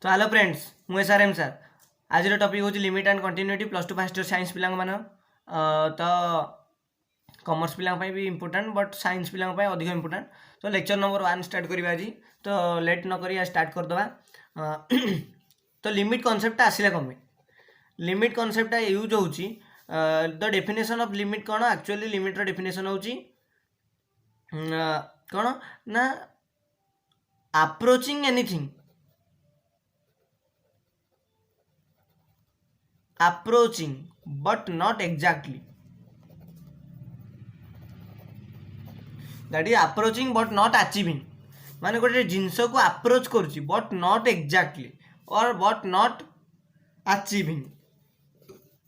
तो hello friends मु SRM sir आज टॉपिक हूँ limit and continuity plus two fast science पिला तो कॉमर्स पिला भी इंपोर्टेंट बट साइंस पिला अधिक इंपोर्टेंट तो लेक्चर नंबर 1 स्टार्ट करिबा आज तो लेट न करी स्टार्ट कर दवा तो लिमिट कांसेप्ट आसिला कमे लिमिट कांसेप्ट यूज होची द डेफिनेशन ऑफ लिमिट कौन एक्चुअली लिमिट रो डेफिनेशन होची कौन ना approaching anything approaching but not exactly that is approaching but not achieving माने गोटे जिनस को अप्रोच करुच्ची बट नॉट एक्जाक्टली और बट नॉट अचीविंग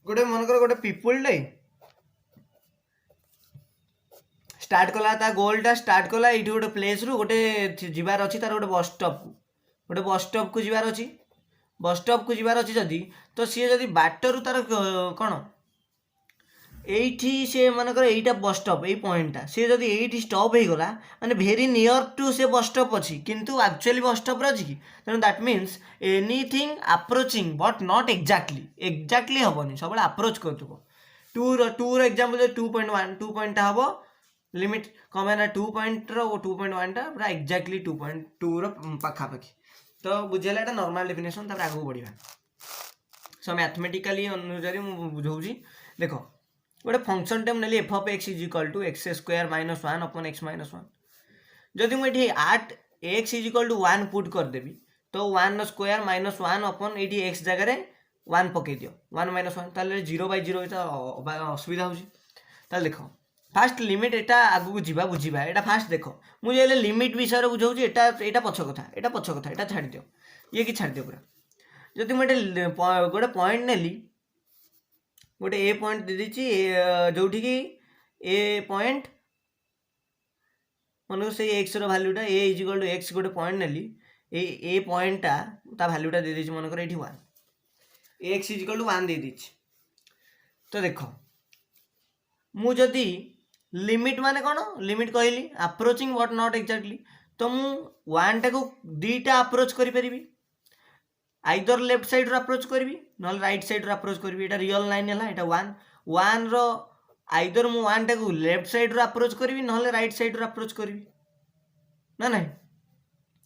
गोटे मनकर गोटे पीपुल स्टार्ट कला ता गोलटा स्टार्ट कला ये गोटे प्लेस रु गोटे जीवार अच्छी तार गोटे बस स्टॉप को जीवार अच्छी बस स्टॉप को जीवार अच्छी जदि तो सी जदि बाटर तार कौन ये सी मानकर यहीटा बस स्टॉप यही पॉइंटा सी जदि ये स्टॉप हो गला माने भेरी नियर टू से बस स्टॉप अच्छी किंतु एक्चुअली बस स्टॉप अच्छी कि तेणु that means anything approaching but not exactly हेनी सब अप्रोच कर टू एग्जांपल 2.1 2 पॉइंट हम लिमिट कम है 2 पॉइंट 2.1 टा पूरा एक्जाक्टली 2.2 पाखापाखि तो बुझेगा यहाँ नॉर्मल डेफिनेशन तापर आगू बढ़िया सो मैथमेटिकली अनुसार मुझे बुझाऊँगी देख गोटे फंक्शन टे मुझे F of x is equal to X square minus 1 upon X minus 1 जदि मुझे आट X is equal to 1 put करदेवी तो 1 स्क्वायर माइनस 1 अपन ये एक्स जगह 1 पकई दियो 1 माइनस 1 ताले 0/0 असुविधा हो देख फास्ट लिमिट एटा आगू जीवा बुझीबा एटा फास्ट देख मुझे लिमिट विषय बुझाऊँ एटा पछ कथा एटा छाड़ दियो ये कि छाड़ दियो पूरा जदि मुझे गोटे पॉइंट नेली गोटे ए पॉइंट दे दीची जोठी कि ए पॉइंट मन से एक्स रो वैल्यूटा A is equal to X गोटे पॉइंट नेली ए पॉइंटटा ता वैल्यूटा दे दीची मनकर एठी 1 एक्स इज इक्वल टू 1 दे दीची तो देख मु जदि लिमिट माने कौन लिमिट कहली अप्रोचिंग बट नॉट एक्जाक्टली तो मु 1 टा को दीटा अप्रोच करि परिबी आइदर लेफ्ट साइड रो अप्रोच करी ना राइट साइड रो अप्रोच करी एटा रियल लाइन है एटा 1 रो आइदर मु 1 टा को लेफ्ट साइड रो अप्रोच करी ना राइट साइड रो अप्रोच करी ना नहीं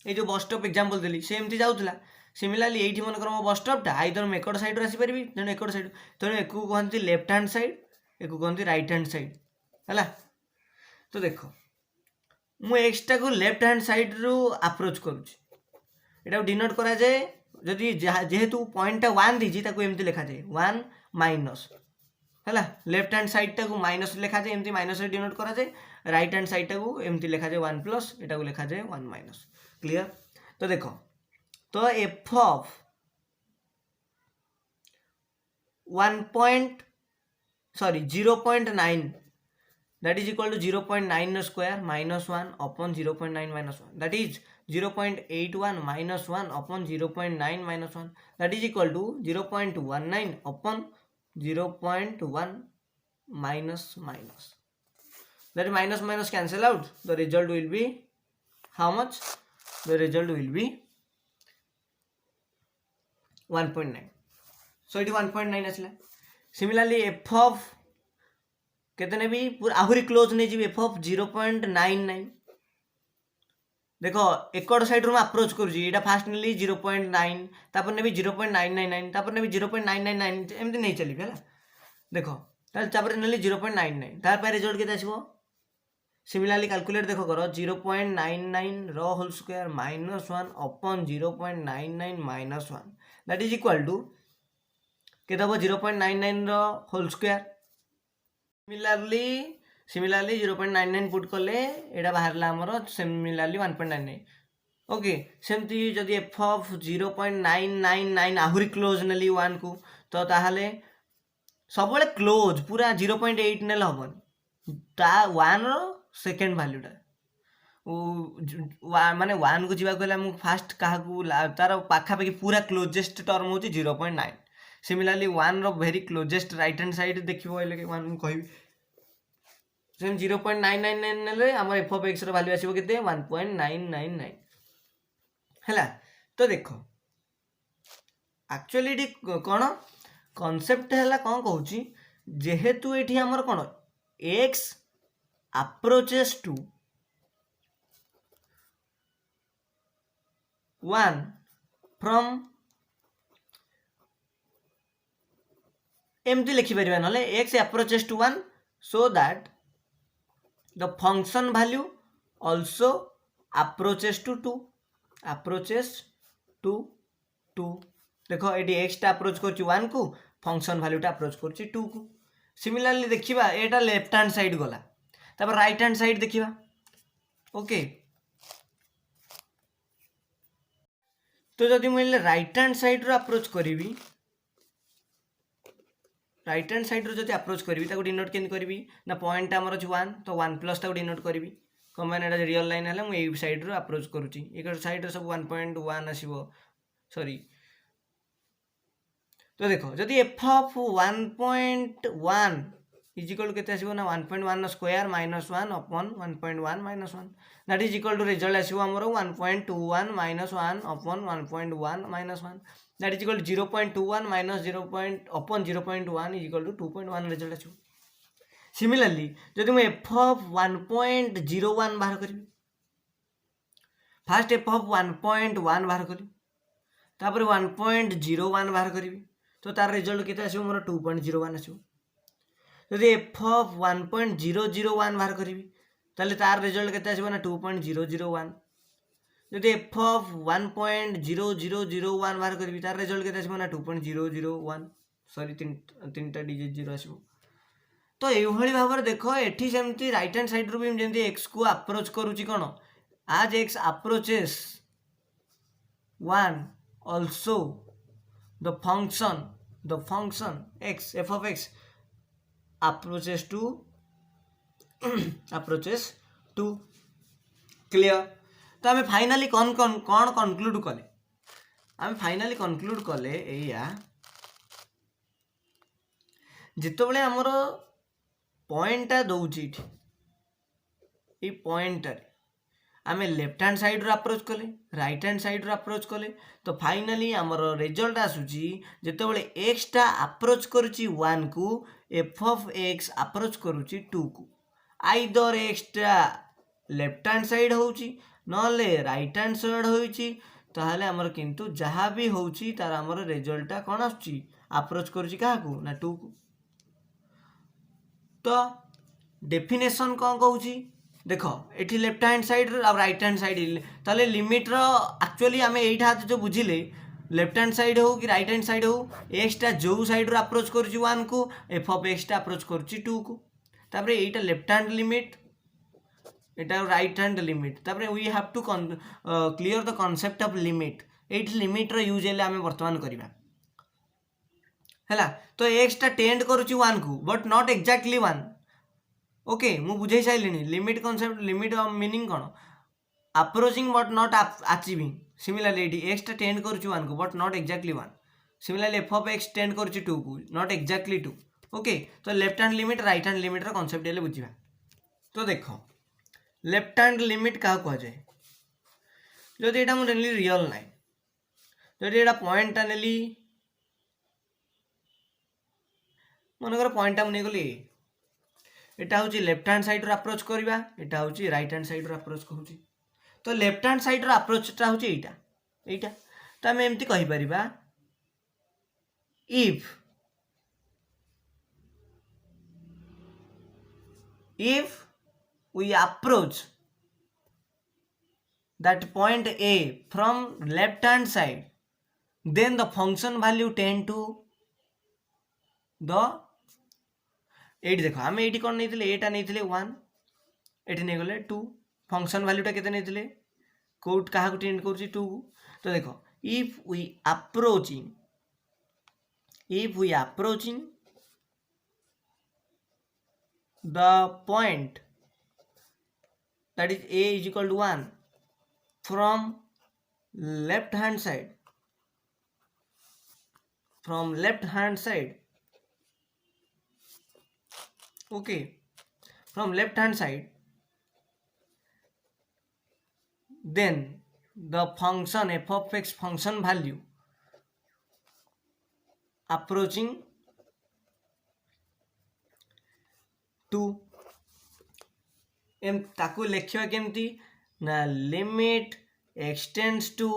ये जो बस स्टॉप एग्जांपल देली सेमती जाउतला सिमिलरली एठी मन कर मो बस स्टॉप टा आइदर मैं एकड़ साइड रो आसी परबी तेणु एकड़ साइड तेणु एकु कहंती लेफ्ट हैंड साइड एकु कहंती राइट हैंड साइड है तो देख मु एक्स टा को लेफ्ट हैंड साइड रू अप्रोच करुच्ची एटा डिनोट करा जाए जदि जेहेतु पॉइंट 1 दीजी ताको एमती लिखा जाए 1 माइनस है लेफ्ट हैंड साइड टा को माइनस लिखा जाए एमती माइनस डिनोट करा जाए राइट हैंड साइड टा को एमती लिखा जाए 1 प्लस एटा को लिखा जाए 1 माइनस क्लियर तो देखो तो F of 0.9 that is equal to 0.9 square minus 1 upon 0.9 minus 1 that is 0.81 minus 1 upon 0.9 minus 1 that is equal to 0.19 upon 0.1 minus that minus minus cancel out the result will be how much the result will be 1.9 so it is 1.9 asla similarly f of कितने भी पूरा आहुरी close नहीं जी F of 0.99 देखो एकड़ side रू approach करुँची यहाँ fast नेली 0.9 तापर ने भी 0.999 तापर ने भी 0.999 एमती नहीं चली है देखो तापर नेली 0.99 तार पे रिजल्ट केते आसीबो सिमिलरली कैलकुलेट देखो करो 0.99 रो whole square minus 1 upon 0.99 minus 1 that is equal to केते हो 0.99 रो होल स्क्वायर सिमिलरली 0.99 पुट कले एटा बाहरला हमर सिमिलरली 1.99 ओके सेमती जदि एफ ऑफ 0.999 आहुरी क्लोज नेली 1 को तो ताहले सब क्लोज पूरा 0.8 नेल हबन ता 1 रो सेकंड वैल्यूटा माने 1 को जीवा कहले हम फास्ट काहा को तार पाखापाखि पूरा क्लोजेस्ट टर्म होची 0.9 सिमिलरली 1 रो very closest right hand side देखिबो एले 1 मु कहबी सेम 0.999 नेले हमर एफ ऑफ एक्स रो वैल्यू आसीबो केते 1.999 हैला तो देखो एक्चुअली ये कौन कॉन्सेप्ट है कौन कहूँ जेहेतु ये आमर कौन एक्स अप्रोचेस टू 1 फ्रॉम एमती लिखिपर ना x approaches to 1 so that the function value also approaches to 2 approaches to 2 देखो ये एक्स टा अप्रोच कर 1 को फंक्शन वैल्यू टा अप्रोच कर 2 को सिमिलरली देखिबा एटा लेफ्ट हैंड साइड गला तापर राइट हैंड साइड देखिबा ओके तो जदि मुझे राइट हैंड साइड रो अप्रोच करी राइट हैंड साइड रो जदि अप्रोच करी ताको डिनोट केन करी ना पॉइंट हमर अछि 1 तो 1 प्लस ताको डिनोट करी कम्बाइन एटा रियल लाइन है मुझे साइड रो अप्रोच करुच्ची एक साइड रो सब 1.1 आसीबो सॉरी तो देखो जदि एफ ऑफ 1.1 इज इक्वल केते आसीबो ना 1.1 square minus 1 upon 1.1 minus 1 that is equal to result आसीबो हमर 1.21 minus 1 upon 1.1 minus 1 that is equal 0.21 minus 0. Upon 0.1 is equal to 2.1 result आसीबो सिमिलरली जदि मैं एफ ऑफ 1.01 बाहर करी फास्ट एफ ऑफ 1.1 बाहर करी तापर 1.01 बाहर करी तो तार रिजल्ट केते आसीबो मोर 2.01 आसीबो जदि एफ ऑफ 1.001 बाहर करी ताले तार रिजल्ट केते आसीबो ना 2.001 जदि एफ ऑफ 1.0001 बाहर करी तार रिजल्ट केते आसीबो ना 2.001 सॉरी तीनटा डिजिट 0 आसीबो तो ये भाव देख ये सेमती राइट हैंड साइड रू भी जमी एक्स को अप्रोच करुच्ची कौन आज x approaches 1 also the function x f of x approaches to clear तो आम फाइनाली कौन कनक्लूड कले आम फाइनाली कनक्लूड कले या जिते आमर पॉइंटा दौची ये पॉइंटर आम लेफ्ट हैंड साइड रो अप्रोच कले राइट हैंड साइड रो अप्रोच कले तो फाइनाली आमर रिजल्ट आसूची जितेबाला एक्स टा अप्रोच करुच्ची 1 को एफ ऑफ एक्स अप्रोच करुच्ची 2 को आइदर एक्स टा लेफ्ट हैंड साइड होउची नले राइट हैंड साइड होउची ताहले आमर किंतु जहाँ भी होउची तार आमर रिजल्ट टा कोन आसूची अप्रोच करुच्ची काहाकू ना 2 को तो डेफिनेशन कौन कहूँ देख ये लेफ्ट हैंड साइड और राइट हैंड साइड ताले लिमिट रो एक्चुअली आम यही जो बुझिले लेफ्ट हैंड साइड हो कि राइट हैंड साइड हो एक्स टा जो साइड रो अप्रोच करुच्ची 1 को एफ ऑफ एक्स टा अप्रोच करुच्ची 2 को तापर एटा लेफ्ट हैंड लिमिट एटा राइट हैंड लिमिट तापर we have to clear the concept of limit एठी लिमिट रो यूज हेले आम वर्तमान करबा है तो एक्स टा टेंड करुच्ची 1 को बट नॉट एक्जाक्टली 1 ओके मु बुझे सारे लिमिट कॉन्सेप्ट लिमिट मीनिंग कौन approaching but not achieving similarly X टा टेंड करुच्ची 1 को but not exactly 1 similarly F of X tend करुच्ची 2 को नॉट एक्जाक्टली 2 ओके तो left hand limit right hand limit रो कॉन्सेप्ट हेले बुझा तो देख लेफ्ट हैंड लिमिट क्या कह जाए जदि एटा मुझे नेली रियल नाइ जदि एटा पॉइंट नेली मनकर पॉइंटा मुझे गली एटा हूँ लेफ्ट हैंड साइड रो अप्रोच करवा एटा हूँ राइट हैंड साइड रो अप्रोच कहूँ तो लेफ्ट हैंड साइड रो अप्रोचटा हूँ एटा तो आम एमती कहीपर if we approach that point A from left hand side then the function value tend to the एट देख आम ये कौन नहीं एटा नहीं 1 एटी नहीं गले 2 फंक्शन वैल्यूटा केते नहीं कोट क्या टेंड कर 2 तो देख if we approaching the point that is A is equal to 1 from left hand side okay from left hand side then the function f of x function value approaching to ताकू लिखा केमती ना limit extends to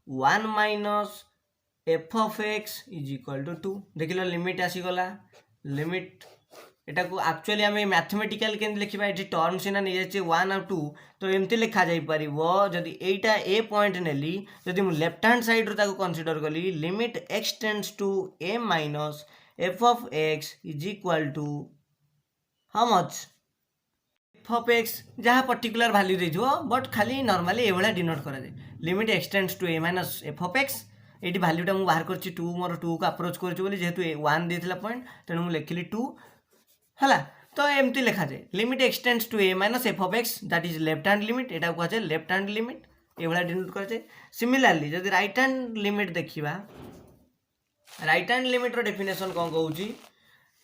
1 minus F of x is equal to 2 देख लो limit आसीगला limit एटा को actually आम mathematical के लिखा ये टर्म सीना नहीं जाए 1 और 2 तो एमती लिखा जापर जदि एटा ए पॉइंट नेली जदि मु लेफ्ट हैंड साइड रू ताको कंसीडर कली limit x tends to A minus F of x is equal to how much f of x जहाँ पर्टिकुलर वैल्यू दे बट खाली नॉर्मली ये भाया डिनोट करा जाए limit extends to A minus F of x ये वैल्यूटा मुझे बाहर कर टू मोर टू को अप्रोच कर जेहेतु 1 देता पॉइंट तेणु मुझे लिखिली 2 है तो एमती लिखा जाए limit extends to A minus F of x that is left hand limit यहाँ कह जाए लेफ्ट हैंड लिमिट ये भाया डिनोट कर जाए सिमिलारली जब राइट हैंड लिमिट देखा राइट हैंड लिमिट डेफिनेशन कौन कहूँ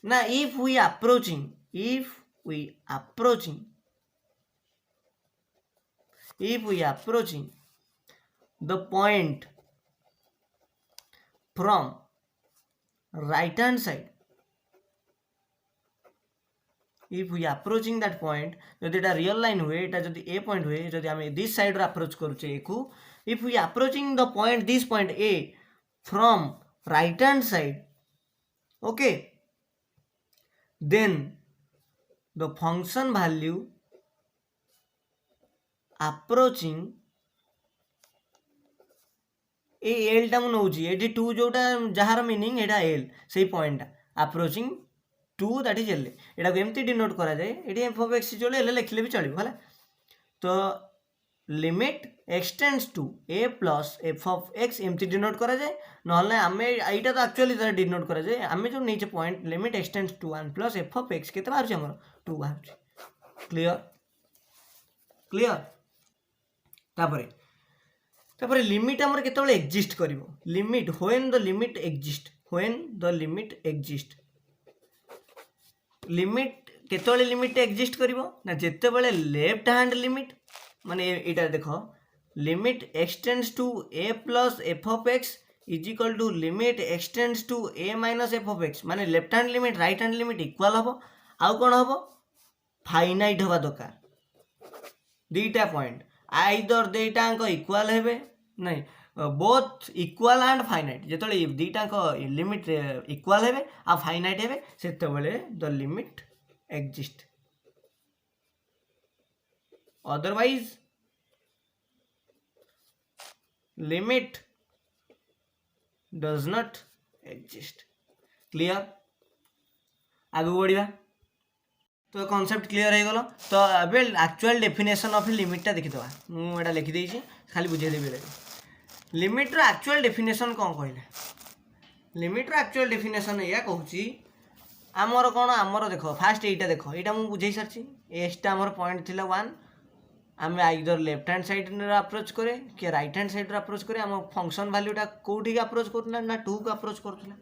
ना if we approaching the point from right hand side if we approaching that point जदि एटा रियल लाइन हुए एटा जदि ए पॉइंट हुए जदि आम दिस साइड रो अप्रोच करूचे ए को if we approaching the point this point A from right hand side okay then the function value approaching A L टा मुझे ये 2 जोटा जार मीनिंग एटा एल से point approaching 2 that is L एटा एमती डिनोट करा जाए ये एफ ऑफ एक्स जो एल लिखले भी चलो है तो limit extends to A plus F of x एमती डिनोट करा जाए ना आम यहाँ तो एक्चुअली डिनोट करा जाए आम जो नहीं point limit extends to 1 plus F of x के बाहर आम 2 बाहर क्लियर क्लियर तापर लिमिट आमर केतबेले एक्जिस्ट करिवो limit when the limit exist limit केतबेले लिमिट एक्जिस्ट करिवो ना जेतेबेले लेफ्ट हैंड लिमिट माने एटा देखो limit extends to A plus F of x is equal to limit extends to A minus F of X माने left hand limit right hand limit equal हम आउ कौन हम फाइनाइट हवा दरकार दीटा पॉइंट आइदर दुईटाक इक्वाल हेबे नहीं बोथ इक्वाल एंड फाइनाइट जो दुईटाक लिमिट इक्वाल हेबे आ फाइनाइट हेबे सेतेबेले the limit exist otherwise limit does not exist clear आगु बढ़िया तो कॉन्सेप्ट क्लियर हो गलो तो अब एक्चुअल डेफिनेशन ऑफ लिमिटा देखीदे मुझे लिखिदे खाली बुझेदेवी लिमिट रो एक्चुअल डेफिनेशन कौन कहले लिमिट रो एक्चुअल डेफिनेशन या कहूँ आमर कौन आमर देख फास्ट यहाँ देख यहाँ मुझे बुझे सारी एसटा आमर पॉइंट थिला 1 आम either left hand side approach करे कि राइट हैंड साइड अप्रोच करे आम फंक्शन वैल्यूटा कौटी अप्रोच करूला ना 2 को अप्रोच करूला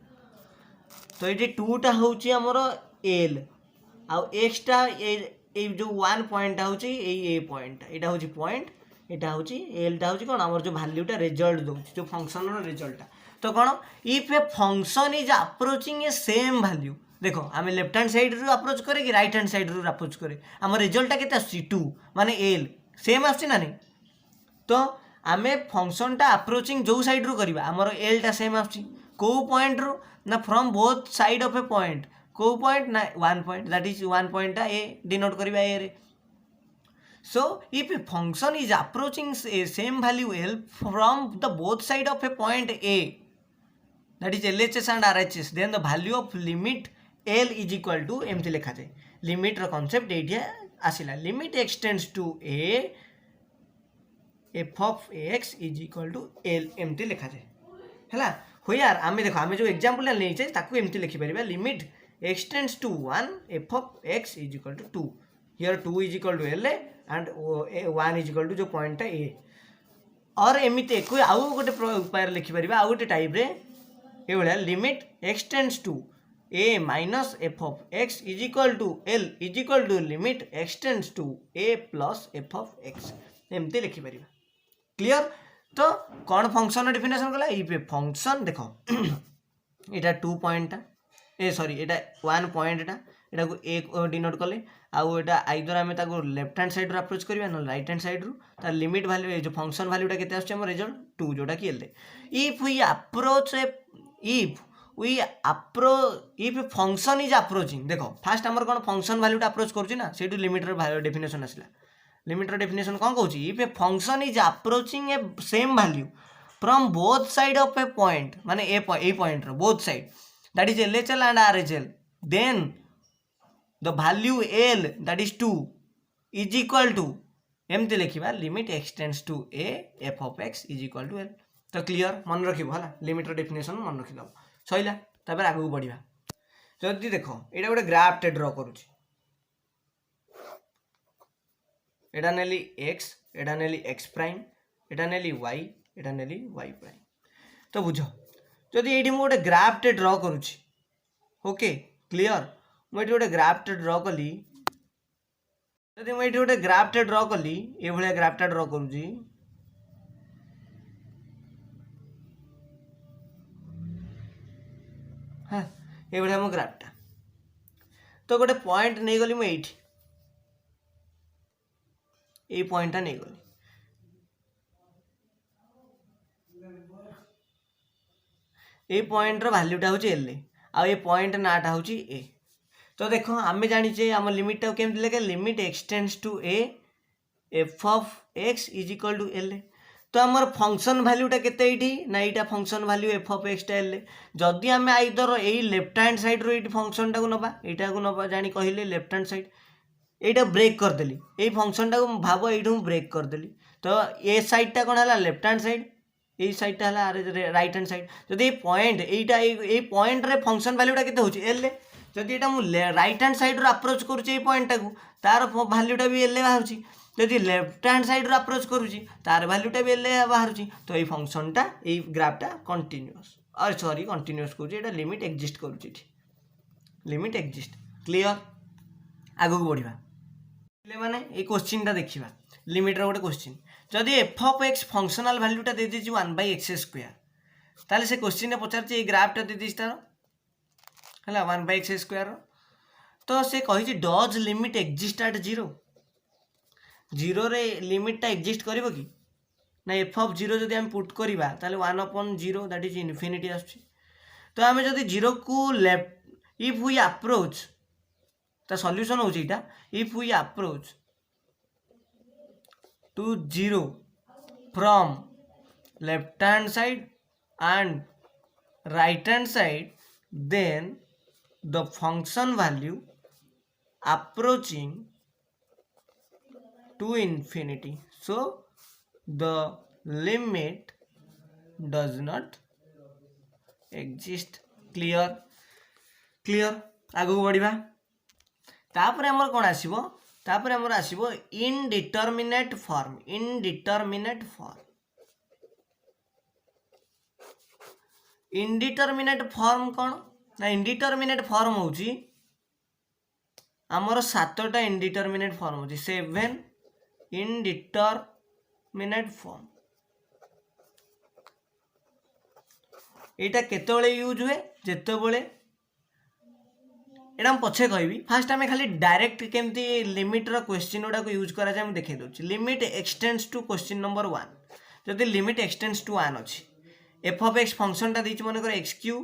तो ये 2टा हूँ आमर एल आउ एक्सटा जो 1 पॉइंट हूँ ये पॉइंट यहाँ हूँ पॉइंट यहाँ हूँ एलटा हूँ कौन आमर जो वैल्यूटा रिजल्ट दो जो फंक्शन रिजल्टा तो कौन if a function is approaching a same value देखो आम लेफ्ट हैंड साइड रू अप्रोच करे कि राइट हैंड साइड रू अप्रोच करे आम रिजल्टा के 2 माने एल सेम आसना नहीं तो आम फंक्शनटा अप्रोचिंग जो साइड रू करवा आमर एलटा सेम आसो पॉइंट रू ना from both side of A point को पॉइंट ना 1 point that is 1 point A denote करवा ए रे so if a function is approaching a same value L from the both side of A point A that is LHS and RHS then the value of limit L is equal to एमती लिखा जाए limit रो concept ये आसिला limit extends to A F of x is equal to L एमती लिखा जाए है हो यार आम देख आम जो एग्जांपल नहीं ताकू एमती लिखिपर limit extends to 1 f of x is equal to 2 here 2 is equal to L and 1 is equal to जो पॉइंट A और एमती एक आउ गोटे उपाय लिखिपर आउ गोटे टाइप रे ये भाया limit extends to a minus F of x is equal to L is equal to limit extends to a plus F of x एमती लिखिपर क्लियर तो कौन फंक्शन डेफिनेशन कला ये फंक्शन देख এটা 2 পয়েন্টটা সরি এটা 1 পয়েন্টটা এটাକୁ a ডিনোଟ୍ কଲେ ଆଉ এটা ଆଇଦର ଆମେ ତାକୁ ଲେଫ୍ଟ ହ୍ୟାଣ୍ଡ ସାଇଡ଼୍ରୁ ଆପ୍ରୋଚ୍ କରିବା ନହେଲେ ରାଇଟ୍ ହ୍ୟାଣ୍ଡ ସାଇଡ଼୍ରୁ ତାର ଲିମିଟ୍ ଭାଲ୍ୟୁ ଏ ଯେଉଁ ଫଙ୍କସନ୍ ଭାଲ୍ୟୁଟା କେତେ ଆସୁଛି ଆମ ରେଜଲ୍ଟ 2 ଯେଉଁଟାକି L if we approach if function is approaching ଦେଖ ଫାଷ୍ଟ ଆମର କ'ଣ ଫଙ୍କସନ୍ ଭାଲ୍ୟୁଟା ଆପ୍ରୋଚ୍ କରୁଛି ନା ସେଇଠୁ ଲିମିଟ୍ର ଡେଫିନେସନ୍ ଆସିଲା ଲିମିଟ୍ର ଡେଫିନେସନ୍ କ'ଣ କହୁଛି if a function is approaching a same value from both side of a point माने a point रो both side that is LHL and RHL then the value L that is 2 is equal to एमती लिखा limit extends to a f of x is equal to L तो clear मन रखिबो हला limit रो definition मन रखि दब सइला तापर आगु बढ़िबा जदी देखो एटा गोटे ग्राफ टे ड्रा करूची एटा नेली x एटा नेली x प्राइम एटा नेली y एटा नेली y प्राइम तो बुझ जदि ये गोटे ग्राफ टे ड्रा करुच्ची ओके क्लियर मुझे गोटे ग्राफ टे ड्रा कली जदि मुझे गोटे ग्राफ टे ड्रा कली ये भाया ग्राफ टे ड्रा करुच्ची हाँ ये भाया मो ग्राफ टा तो गोटे पॉइंट नहीं गली मुझे ये पॉइंट टा नहीं गली ए पॉइंट रो वैल्यूटा हूँ एल आ ये पॉइंट नाटा हूँ ए तो देखो आम जाचे आम लिमिटा केमती लेखे limit extends to A F of x is equal to L तो आमर फंक्शन वैल्यूटा केते ना यहाँ फंक्शन वैल्यू एफ ऑफ एक्सटा एल जदि आम आइदर यही लेफ्ट हैंड साइड रो ये फंक्शन टाक नवा यहाँ को नवा जानी कहले लेफ्ट हैंड साइड यहाँ ब्रेक करदेली ये फंक्शन टाक भाव ये ब्रेक करदेली तो ए साइडटा कौन है लेफ्ट हैंड साइड ये साइडटा है राइट हैंड साइड जदि पॉइंट ये पॉइंट रे फंक्शन वैल्यूटा केते होची एल जदि एटा मु राइट हैंड साइड रो अप्रोच करूची ये पॉइंट टाकू तार वैल्यूटा भी एल बाहरुची जदि लेफ्ट हैंड साइड रो अप्रोच करूची तार वैल्यूटा भी एल बाहरुची तो ये फंक्शनटा ये ग्राफटा कंटीन्यूअस और सॉरी कंटीन्यूअस करूची एटा लिमिट एग्जिस्ट करूची लिमिट एग्जिस्ट क्लियर आगु बढ़िबा माने ये क्वेश्चनटा देखिबा लिमिट रो गोटे क्वेश्चन जदि एफ ऑफ एक्स फंक्शनल वैल्यूटा दे दी 1 बाय एक्स स्क्वायर ताले से क्वेश्चन पचार ये ग्राफटा दे दी तार है 1 बाय एक्स स्क्वायर तो से कही does limit exist at 0 zero रे लिमिटा एग्जिस्ट करिवो कि ना एफ ऑफ 0 जदि हम पुट करबा ताले 1/0 दैट इज इनफिनिटी आछी तो आम जदि 0 को लेफ्ट इफ वी अप्रोच ता सॉल्यूशन हो इटा if we approach to 0 from left hand side and right hand side then the function value approaching to infinity so the limit does not exist clear आगु बढ़िबा तापर हमर कोन आसीबो तापर हमर आसीबो indeterminate form indeterminate form कौन ना indeterminate form होची आमर 7टा indeterminate form होची 7 इनडिटरमिनेट फॉर्म एटा केतेबेले यूज हुए जेतेबेले एटा हम पछे कहबी फास्ट आम खाली डायरेक्ट केमती लिमिट रो क्वेश्चन गुड़ा को यूज करा जाए देखे दूँ limit extends to question number 1 जदि लिमिट एक्सटेंड्स टू 1 अच्छी एफ ऑफ एक्स फंक्शनटा दी मन कर x cube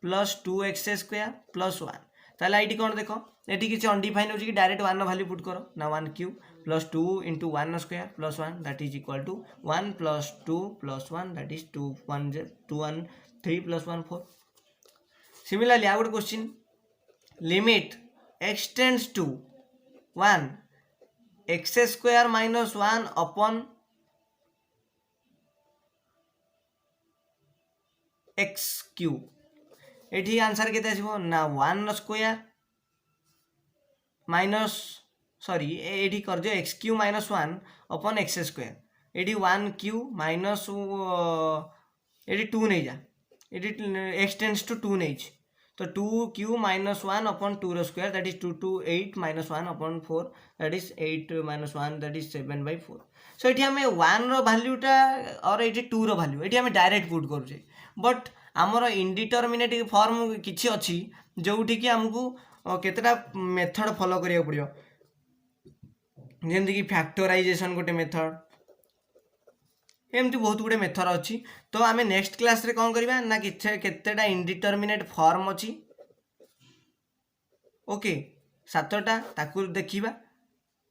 plus 2x square plus 1 ताले ये कौन देख ये किसी अनडिफाइन हो डायरेक्ट 1 वैल्यू पुट करो ना 1 cube plus 2 into 1 square plus 1 that is equal to 1 plus 2 plus 1 that is 2 1 3 plus 1 4 similarly आ गोटे question limit extends to 1 X square minus 1 upon X cube ये आंसर के ना 1 स्क्वायर माइनस सॉरी ये कर दियो X cube minus 1 upon X square ये 1 Q minus ये 2 नहीं जा ये एक्सटेंड्स टू 2 नहीं तो 2 Q minus 1 upon 2 square that is 2 to 8 minus 1 upon 4 that is 8 minus 1 that is 7/4 सो ये आम 1 रो वैल्यूटा और ये 2 रो वैल्यू ये आम डायरेक्ट पुट करुचे बट आमर इनडिटर्मिनेट फॉर्म किसी अच्छी जोठी कि आमको केतेटा मेथड फॉलो करिया पड़ियो जेमती कि फैक्टराइजेशन गोटे मेथड एमती बहुत गुड़े मेथड अच्छी। तो आम नेक्स्ट क्लास रे कौन करवा ना केतेटा इनडिटर्मिनेट फॉर्म अच्छी ओके 7टा ताकू देखिबा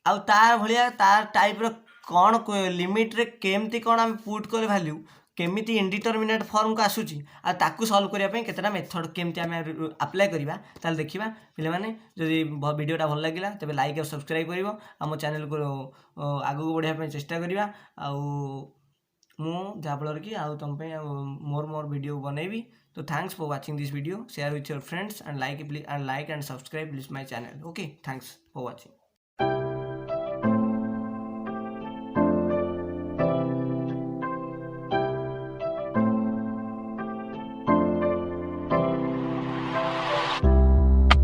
आउ तार भलिया तार टाइप रो कौन लिमिट रे केमती कौन आम पुट कले वैल्यू केमिति इनडिटर्मिनेट फॉर्म को आसूची आ ताकू सॉल्व करिया पई केतेटा मेथड केमती आम अप्लाई करिबा ताल देखिबा। पिले माने जदि वीडियोटा भल लागिला तबे लाइक और सब्सक्राइब करिवो आम चैनल को आगु बढ़िया पई चेष्टा करिबा आउ मु जाफल कि आउ तुम पे मोर वीडियो बनैबी। तो thanks for watching this video share with your friends and like and subscribe please my channel okay thanks for watching.